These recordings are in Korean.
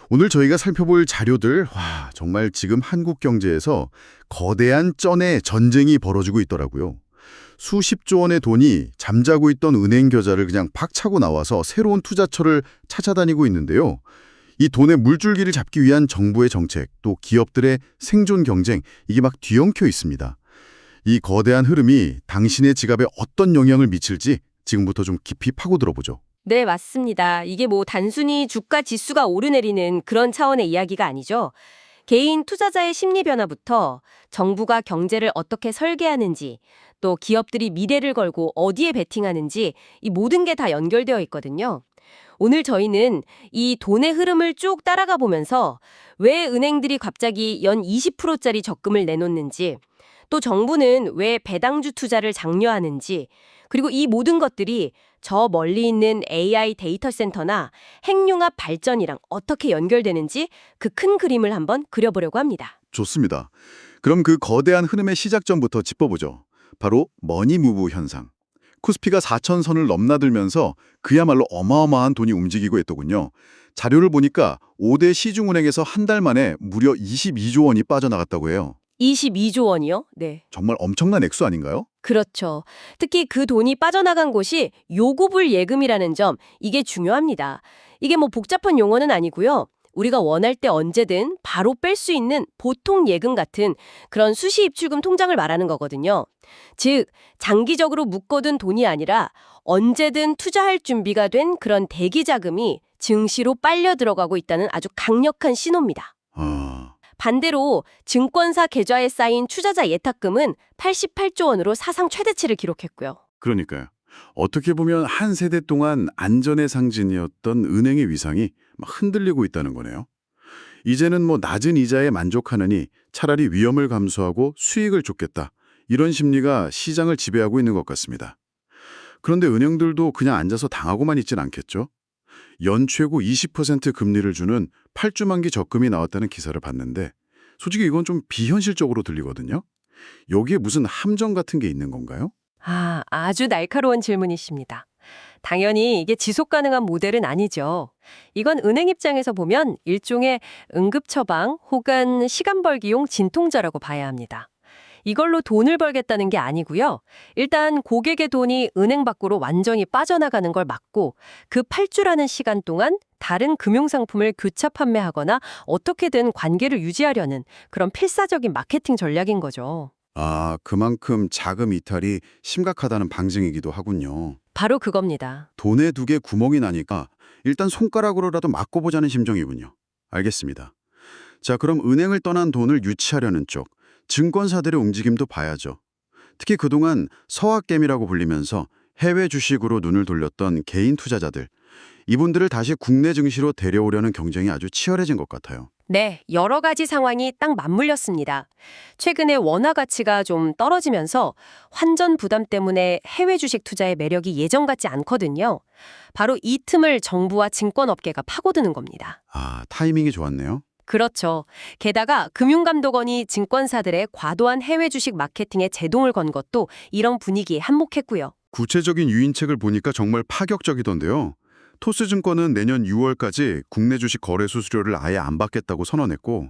오늘 저희가 살펴볼 자료들, 정말 지금 한국 경제에서 거대한 쩐의 전쟁이 벌어지고 있더라고요. 수십조 원의 돈이 잠자고 있던 은행 계좌를 그냥 팍 차고 나와서 새로운 투자처를 찾아다니고 있는데요. 이 돈의 물줄기를 잡기 위한 정부의 정책, 또 기업들의 생존 경쟁, 이게 막 뒤엉켜 있습니다. 이 거대한 흐름이 당신의 지갑에 어떤 영향을 미칠지 지금부터 좀 깊이 파고들어보죠. 네, 맞습니다. 이게 뭐 단순히 주가 지수가 오르내리는 그런 차원의 이야기가 아니죠. 개인 투자자의 심리 변화부터 정부가 경제를 어떻게 설계하는지, 또 기업들이 미래를 걸고 어디에 베팅하는지 이 모든 게 다 연결되어 있거든요. 오늘 저희는 이 돈의 흐름을 쭉 따라가 보면서 왜 은행들이 갑자기 연 20%짜리 적금을 내놓는지, 또 정부는 왜 배당주 투자를 장려하는지, 그리고 이 모든 것들이 저 멀리 있는 AI 데이터 센터나 핵융합 발전이랑 어떻게 연결되는지 그 큰 그림을 한번 그려보려고 합니다. 좋습니다. 그럼 그 거대한 흐름의 시작점부터 짚어보죠. 바로 머니무브 현상. 코스피가 4,000선을 넘나들면서 그야말로 어마어마한 돈이 움직이고 있더군요. 자료를 보니까 5대 시중은행에서 한 달 만에 무려 22조 원이 빠져나갔다고 해요. 22조 원이요? 네. 정말 엄청난 액수 아닌가요? 그렇죠. 특히 그 돈이 빠져나간 곳이 요구불 예금이라는 점, 이게 중요합니다. 이게 뭐 복잡한 용어는 아니고요. 우리가 원할 때 언제든 바로 뺄 수 있는 보통 예금 같은 그런 수시 입출금 통장을 말하는 거거든요. 즉, 장기적으로 묶어둔 돈이 아니라 언제든 투자할 준비가 된 그런 대기 자금이 증시로 빨려 들어가고 있다는 아주 강력한 신호입니다. 반대로 증권사 계좌에 쌓인 투자자 예탁금은 88조 원으로 사상 최대치를 기록했고요. 그러니까요. 어떻게 보면 한 세대 동안 안전의 상징이었던 은행의 위상이 막 흔들리고 있다는 거네요. 이제는 뭐 낮은 이자에 만족하느니 차라리 위험을 감수하고 수익을 쫓겠다. 이런 심리가 시장을 지배하고 있는 것 같습니다. 그런데 은행들도 그냥 앉아서 당하고만 있진 않겠죠? 연최고 20% 금리를 주는 8주만기 적금이 나왔다는 기사를 봤는데 솔직히 이건 좀 비현실적으로 들리거든요. 여기에 무슨 함정 같은 게 있는 건가요? 아주 날카로운 질문이십니다. 당연히 이게 지속 가능한 모델은 아니죠. 이건 은행 입장에서 보면 일종의 응급처방 혹은 시간 벌기용 진통제라고 봐야 합니다. 이걸로 돈을 벌겠다는 게 아니고요. 일단 고객의 돈이 은행 밖으로 완전히 빠져나가는 걸 막고 그 8주라는 시간 동안 다른 금융상품을 교차 판매하거나 어떻게든 관계를 유지하려는 그런 필사적인 마케팅 전략인 거죠. 그만큼 자금 이탈이 심각하다는 방증이기도 하군요. 바로 그겁니다. 돈에 두 개 구멍이 나니까 일단 손가락으로라도 막고 보자는 심정이군요. 알겠습니다. 자, 그럼 은행을 떠난 돈을 유치하려는 쪽, 증권사들의 움직임도 봐야죠. 특히 그동안 서학개미라고 불리면서 해외 주식으로 눈을 돌렸던 개인 투자자들, 이분들을 다시 국내 증시로 데려오려는 경쟁이 아주 치열해진 것 같아요. 네, 여러 가지 상황이 딱 맞물렸습니다. 최근에 원화 가치가 좀 떨어지면서 환전 부담 때문에 해외 주식 투자의 매력이 예전 같지 않거든요. 바로 이 틈을 정부와 증권업계가 파고드는 겁니다. 타이밍이 좋았네요. 그렇죠. 게다가 금융감독원이 증권사들의 과도한 해외 주식 마케팅에 제동을 건 것도 이런 분위기에 한몫했고요. 구체적인 유인책을 보니까 정말 파격적이던데요. 토스증권은 내년 6월까지 국내 주식 거래 수수료를 아예 안 받겠다고 선언했고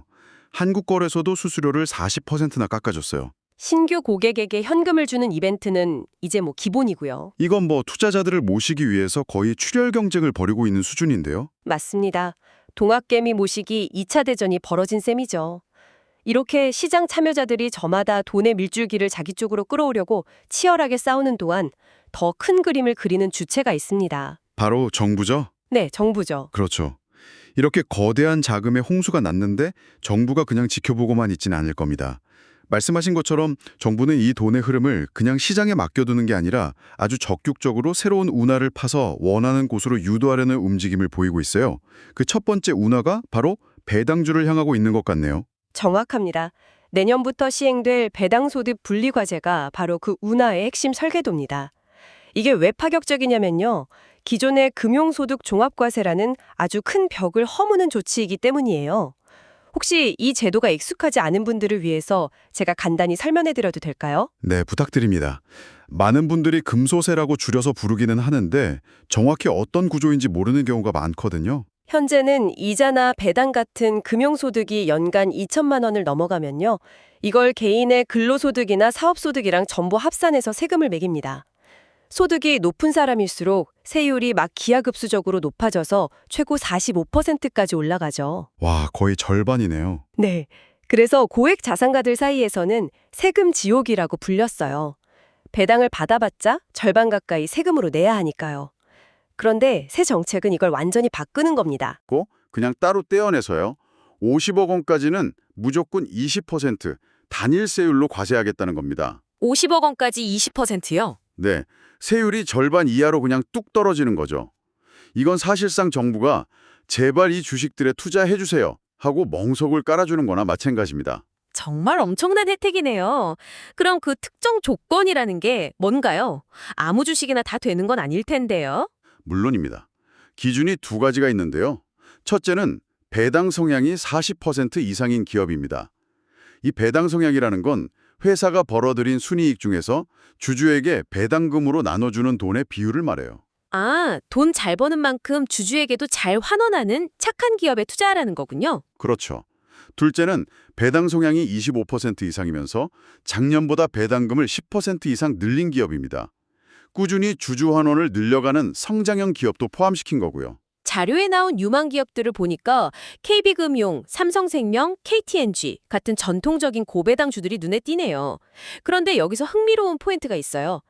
한국거래소도 수수료를 40%나 깎아줬어요. 신규 고객에게 현금을 주는 이벤트는 이제 뭐 기본이고요. 이건 뭐 투자자들을 모시기 위해서 거의 출혈 경쟁을 벌이고 있는 수준인데요. 맞습니다. 동학개미 모시기 2차 대전이 벌어진 셈이죠. 이렇게 시장 참여자들이 저마다 돈의 밀줄기를 자기 쪽으로 끌어오려고 치열하게 싸우는 동안 더 큰 그림을 그리는 주체가 있습니다. 바로 정부죠? 네, 정부죠. 그렇죠. 이렇게 거대한 자금의 홍수가 났는데 정부가 그냥 지켜보고만 있지는 않을 겁니다. 말씀하신 것처럼 정부는 이 돈의 흐름을 그냥 시장에 맡겨두는 게 아니라 아주 적극적으로 새로운 운하를 파서 원하는 곳으로 유도하려는 움직임을 보이고 있어요. 그 첫 번째 운하가 바로 배당주를 향하고 있는 것 같네요. 정확합니다. 내년부터 시행될 배당소득 분리과제가 바로 그 운하의 핵심 설계도입니다. 이게 왜 파격적이냐면요. 기존의 금융소득 종합과세라는 아주 큰 벽을 허무는 조치이기 때문이에요. 혹시 이 제도가 익숙하지 않은 분들을 위해서 제가 간단히 설명해드려도 될까요? 네, 부탁드립니다. 많은 분들이 금소세라고 줄여서 부르기는 하는데 정확히 어떤 구조인지 모르는 경우가 많거든요. 현재는 이자나 배당 같은 금융소득이 연간 2천만 원을 넘어가면요. 이걸 개인의 근로소득이나 사업소득이랑 전부 합산해서 세금을 매깁니다. 소득이 높은 사람일수록 세율이 막 기하급수적으로 높아져서 최고 45%까지 올라가죠. 와, 거의 절반이네요. 네. 그래서 고액 자산가들 사이에서는 세금 지옥이라고 불렸어요. 배당을 받아봤자 절반 가까이 세금으로 내야 하니까요. 그런데 새 정책은 이걸 완전히 바꾸는 겁니다. 그냥 따로 떼어내서요. 50억 원까지는 무조건 20% 단일세율로 과세하겠다는 겁니다. 50억 원까지 20%요? 네, 세율이 절반 이하로 그냥 뚝 떨어지는 거죠. 이건 사실상 정부가 제발 이 주식들에 투자해주세요 하고 멍석을 깔아주는 거나 마찬가지입니다. 정말 엄청난 혜택이네요. 그럼 그 특정 조건이라는 게 뭔가요? 아무 주식이나 다 되는 건 아닐 텐데요. 물론입니다. 기준이 두 가지가 있는데요. 첫째는 배당 성향이 40% 이상인 기업입니다. 이 배당 성향이라는 건 회사가 벌어들인 순이익 중에서 주주에게 배당금으로 나눠주는 돈의 비율을 말해요. 아, 돈 잘 버는 만큼 주주에게도 잘 환원하는 착한 기업에 투자하라는 거군요. 그렇죠. 둘째는 배당 성향이 25% 이상이면서 작년보다 배당금을 10% 이상 늘린 기업입니다. 꾸준히 주주 환원을 늘려가는 성장형 기업도 포함시킨 거고요. 자료에 나온 유망 기업들을 보니까 KB금융, 삼성생명, KTNG 같은 전통적인 고배당 주들이 눈에 띄네요. 그런데 여기서 흥미로운 포인트가 있어요.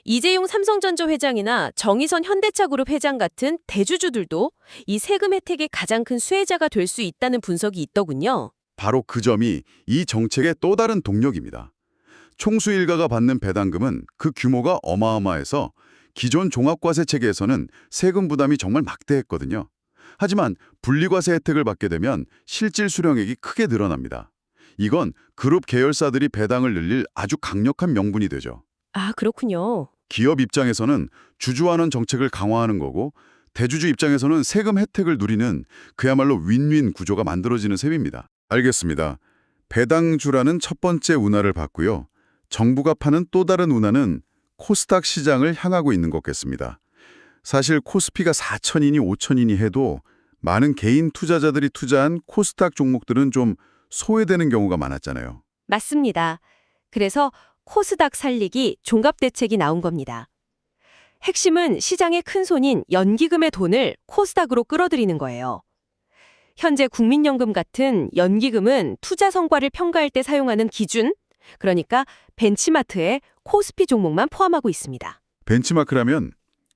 이재용 삼성전자 회장이나 정의선 현대차그룹 회장 같은 대주주들도 이 세금 혜택의 가장 큰 수혜자가 될 수 있다는 분석이 있더군요. 바로 그 점이 이 정책의 또 다른 동력입니다. 총수 일가가 받는 배당금은 그 규모가 어마어마해서 기존 종합과세 체계에서는 세금 부담이 정말 막대했거든요. 하지만 분리과세 혜택을 받게 되면 실질 수령액이 크게 늘어납니다. 이건 그룹 계열사들이 배당을 늘릴 아주 강력한 명분이 되죠. 아, 그렇군요. 기업 입장에서는 주주환원 정책을 강화하는 거고 대주주 입장에서는 세금 혜택을 누리는 그야말로 윈윈 구조가 만들어지는 셈입니다. 알겠습니다. 배당주라는 첫 번째 운하를 봤고요. 정부가 파는 또 다른 운하는 코스닥 시장을 향하고 있는 거겠습니다. 사실 코스피가 4천이니 5천이니 해도 많은 개인 투자자들이 투자한 코스닥 종목들은 좀 소외되는 경우가 많았잖아요. 맞습니다. 그래서 코스닥 살리기 종합대책이 나온 겁니다. 핵심은 시장의 큰손인 연기금의 돈을 코스닥으로 끌어들이는 거예요. 현재 국민연금 같은 연기금은 투자 성과를 평가할 때 사용하는 기준, 그러니까 벤치마트에 코스피 종목만 포함하고 있습니다. 벤치마크라면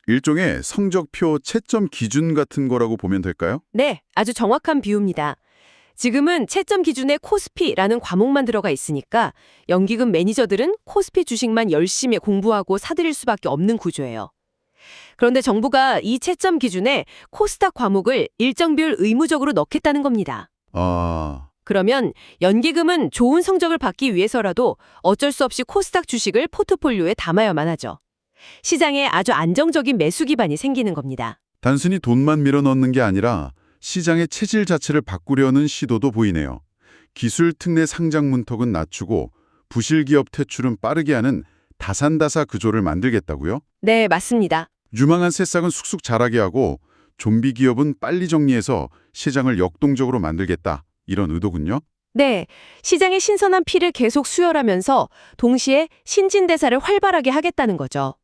일종의 성적표 채점 기준 같은 거라고 보면 될까요? 네, 아주 정확한 비유입니다. 지금은 채점 기준에 코스피라는 과목만 들어가 있으니까 연기금 매니저들은 코스피 주식만 열심히 공부하고 사들일 수밖에 없는 구조예요. 그런데 정부가 이 채점 기준에 코스닥 과목을 일정 비율 의무적으로 넣겠다는 겁니다. 그러면 연기금은 좋은 성적을 받기 위해서라도 어쩔 수 없이 코스닥 주식을 포트폴리오에 담아야만 하죠. 시장에 아주 안정적인 매수 기반이 생기는 겁니다. 단순히 돈만 밀어넣는 게 아니라 시장의 체질 자체를 바꾸려는 시도도 보이네요. 기술 특례 상장 문턱은 낮추고 부실 기업 퇴출은 빠르게 하는 다산다사 구조를 만들겠다고요? 네, 맞습니다. 유망한 새싹은 쑥쑥 자라게 하고 좀비 기업은 빨리 정리해서 시장을 역동적으로 만들겠다. 이런 의도군요. 네, 시장의 신선한 피를 계속 수혈하면서 동시에 신진대사를 활발하게 하겠다는 거죠.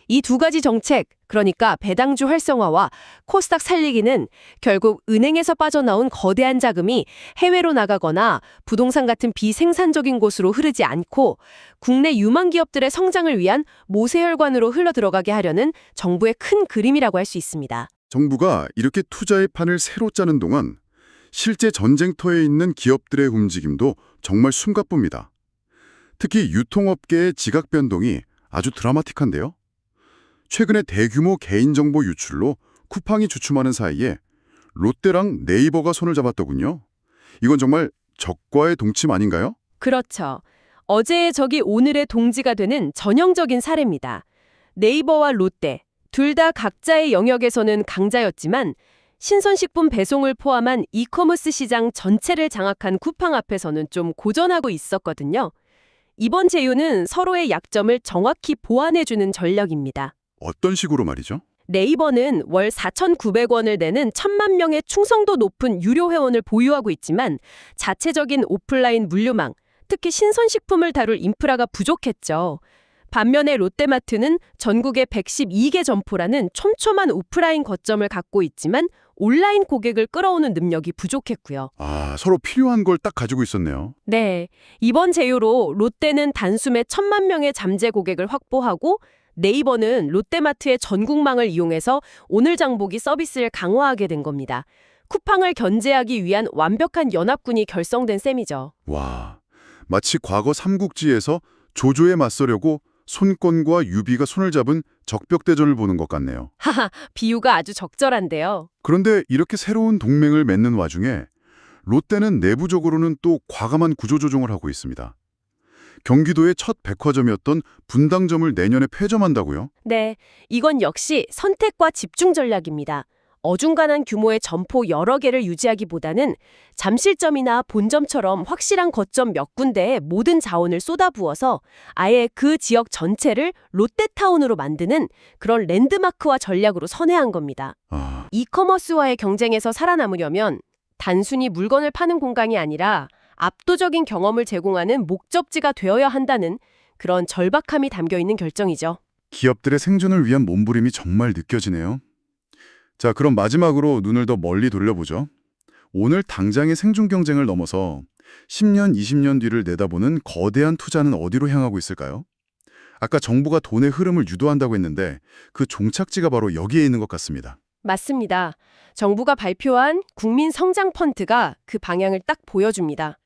이 두 가지 정책, 그러니까 배당주 활성화와 코스닥 살리기는 결국 은행에서 빠져나온 거대한 자금이 해외로 나가거나 부동산 같은 비생산적인 곳으로 흐르지 않고 국내 유망 기업들의 성장을 위한 모세혈관으로 흘러들어가게 하려는 정부의 큰 그림이라고 할 수 있습니다. 정부가 이렇게 투자의 판을 새로 짜는 동안 실제 전쟁터에 있는 기업들의 움직임도 정말 숨가쁩니다. 특히 유통업계의 지각 변동이 아주 드라마틱한데요. 최근에 대규모 개인정보 유출로 쿠팡이 주춤하는 사이에 롯데랑 네이버가 손을 잡았더군요. 이건 정말 적과의 동침 아닌가요? 그렇죠. 어제의 적이 오늘의 동지가 되는 전형적인 사례입니다. 네이버와 롯데, 둘 다 각자의 영역에서는 강자였지만 신선식품 배송을 포함한 이커머스 시장 전체를 장악한 쿠팡 앞에서는 좀 고전하고 있었거든요. 이번 제휴는 서로의 약점을 정확히 보완해주는 전략입니다. 어떤 식으로 말이죠? 네이버는 월 4,900원을 내는 1,000만 명의 충성도 높은 유료 회원을 보유하고 있지만 자체적인 오프라인 물류망, 특히 신선식품을 다룰 인프라가 부족했죠. 반면에 롯데마트는 전국에 112개 점포라는 촘촘한 오프라인 거점을 갖고 있지만 온라인 고객을 끌어오는 능력이 부족했고요. 아, 서로 필요한 걸 딱 가지고 있었네요. 네, 이번 제휴로 롯데는 단숨에 1,000만 명의 잠재 고객을 확보하고 네이버는 롯데마트의 전국망을 이용해서 오늘 장보기 서비스를 강화하게 된 겁니다. 쿠팡을 견제하기 위한 완벽한 연합군이 결성된 셈이죠. 와, 마치 과거 삼국지에서 조조에 맞서려고 손권과 유비가 손을 잡은 적벽대전을 보는 것 같네요. 하하, 비유가 아주 적절한데요. 그런데 이렇게 새로운 동맹을 맺는 와중에 롯데는 내부적으로는 또 과감한 구조조정을 하고 있습니다. 경기도의 첫 백화점이었던 분당점을 내년에 폐점한다고요? 네, 이건 역시 선택과 집중 전략입니다. 어중간한 규모의 점포 여러 개를 유지하기보다는 잠실점이나 본점처럼 확실한 거점 몇 군데에 모든 자원을 쏟아부어서 아예 그 지역 전체를 롯데타운으로 만드는 그런 랜드마크화 전략으로 선회한 겁니다. 아, 이커머스와의 경쟁에서 살아남으려면 단순히 물건을 파는 공간이 아니라 압도적인 경험을 제공하는 목적지가 되어야 한다는 그런 절박함이 담겨 있는 결정이죠. 기업들의 생존을 위한 몸부림이 정말 느껴지네요. 자, 그럼 마지막으로 눈을 더 멀리 돌려보죠. 오늘 당장의 생존 경쟁을 넘어서 10년, 20년 뒤를 내다보는 거대한 투자는 어디로 향하고 있을까요? 아까 정부가 돈의 흐름을 유도한다고 했는데 그 종착지가 바로 여기에 있는 것 같습니다. 맞습니다. 정부가 발표한 국민 성장 펀드가 그 방향을 딱 보여줍니다.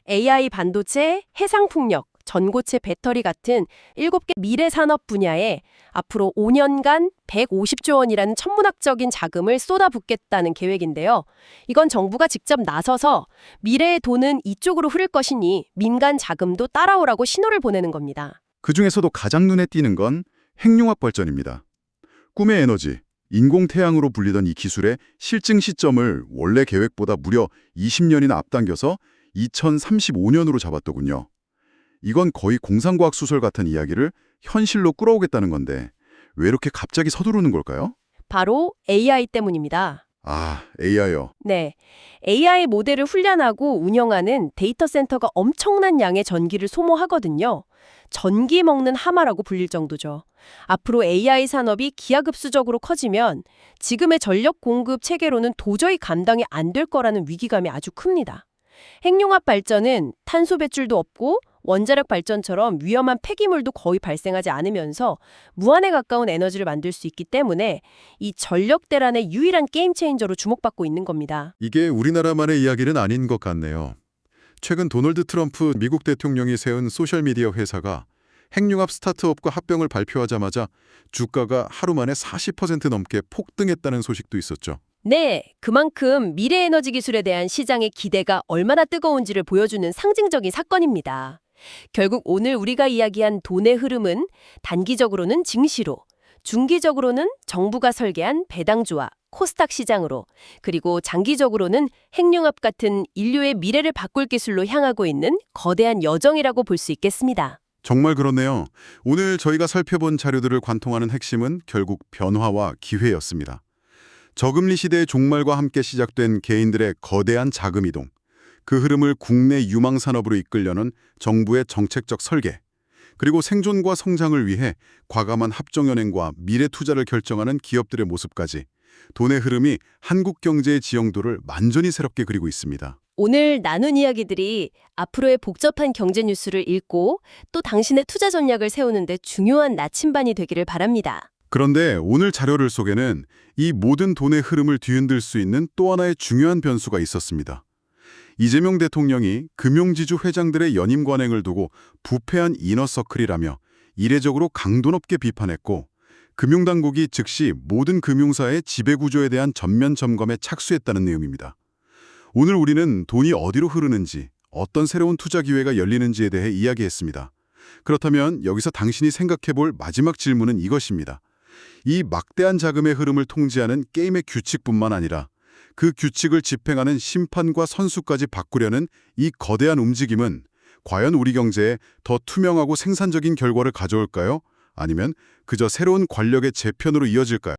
AI 반도체, 해상풍력, 전고체 배터리 같은 7개 미래 산업 분야에 앞으로 5년간 150조 원이라는 천문학적인 자금을 쏟아붓겠다는 계획인데요. 이건 정부가 직접 나서서 미래의 돈은 이쪽으로 흐를 것이니 민간 자금도 따라오라고 신호를 보내는 겁니다. 그중에서도 가장 눈에 띄는 건 핵융합 발전입니다. 꿈의 에너지, 인공태양으로 불리던 이 기술의 실증 시점을 원래 계획보다 무려 20년이나 앞당겨서 2035년으로 잡았더군요. 이건 거의 공상과학 소설 같은 이야기를 현실로 끌어오겠다는 건데 왜 이렇게 갑자기 서두르는 걸까요? 바로 AI 때문입니다. 아, AI요. 네. AI 모델을 훈련하고 운영하는 데이터 센터가 엄청난 양의 전기를 소모하거든요. 전기 먹는 하마라고 불릴 정도죠. 앞으로 AI 산업이 기하급수적으로 커지면 지금의 전력 공급 체계로는 도저히 감당이 안 될 거라는 위기감이 아주 큽니다. 핵융합 발전은 탄소 배출도 없고 원자력 발전처럼 위험한 폐기물도 거의 발생하지 않으면서 무한에 가까운 에너지를 만들 수 있기 때문에 이 전력 대란의 유일한 게임 체인저로 주목받고 있는 겁니다. 이게 우리나라만의 이야기는 아닌 것 같네요. 최근 도널드 트럼프 미국 대통령이 세운 소셜미디어 회사가 핵융합 스타트업과 합병을 발표하자마자 주가가 하루 만에 40% 넘게 폭등했다는 소식도 있었죠. 네, 그만큼 미래 에너지 기술에 대한 시장의 기대가 얼마나 뜨거운지를 보여주는 상징적인 사건입니다. 결국 오늘 우리가 이야기한 돈의 흐름은 단기적으로는 증시로, 중기적으로는 정부가 설계한 배당주와 코스닥 시장으로, 그리고 장기적으로는 핵융합 같은 인류의 미래를 바꿀 기술로 향하고 있는 거대한 여정이라고 볼 수 있겠습니다. 정말 그렇네요. 오늘 저희가 살펴본 자료들을 관통하는 핵심은 결국 변화와 기회였습니다. 저금리 시대의 종말과 함께 시작된 개인들의 거대한 자금 이동, 그 흐름을 국내 유망 산업으로 이끌려는 정부의 정책적 설계, 그리고 생존과 성장을 위해 과감한 합정연행과 미래 투자를 결정하는 기업들의 모습까지 돈의 흐름이 한국 경제의 지형도를 완전히 새롭게 그리고 있습니다. 오늘 나눈 이야기들이 앞으로의 복잡한 경제 뉴스를 읽고 또 당신의 투자 전략을 세우는데 중요한 나침반이 되기를 바랍니다. 그런데 오늘 자료를 속에는 이 모든 돈의 흐름을 뒤흔들 수 있는 또 하나의 중요한 변수가 있었습니다. 이재명 대통령이 금융지주 회장들의 연임 관행을 두고 부패한 이너서클이라며 이례적으로 강도 높게 비판했고 금융당국이 즉시 모든 금융사의 지배구조에 대한 전면 점검에 착수했다는 내용입니다. 오늘 우리는 돈이 어디로 흐르는지, 어떤 새로운 투자 기회가 열리는지에 대해 이야기했습니다. 그렇다면 여기서 당신이 생각해볼 마지막 질문은 이것입니다. 이 막대한 자금의 흐름을 통제하는 게임의 규칙뿐만 아니라 그 규칙을 집행하는 심판과 선수까지 바꾸려는 이 거대한 움직임은 과연 우리 경제에 더 투명하고 생산적인 결과를 가져올까요? 아니면 그저 새로운 권력의 재편으로 이어질까요?